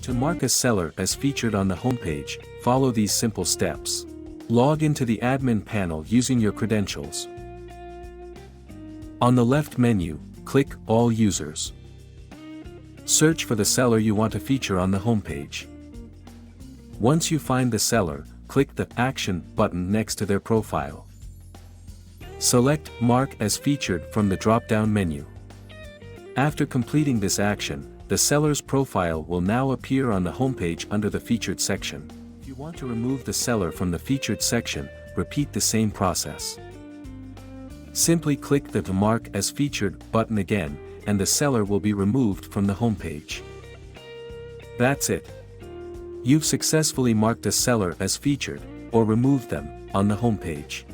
To mark a seller as featured on the homepage, follow these simple steps. Log into the admin panel using your credentials. On the left menu, click All Users. Search for the seller you want to feature on the homepage. Once you find the seller, click the Action button next to their profile. Select Mark as Featured from the drop-down menu. After completing this action, the seller's profile will now appear on the homepage under the Featured section. If you want to remove the seller from the Featured section, repeat the same process. Simply click the Mark as Featured button again, and the seller will be removed from the homepage. That's it. You've successfully marked a seller as featured, or removed them, on the homepage.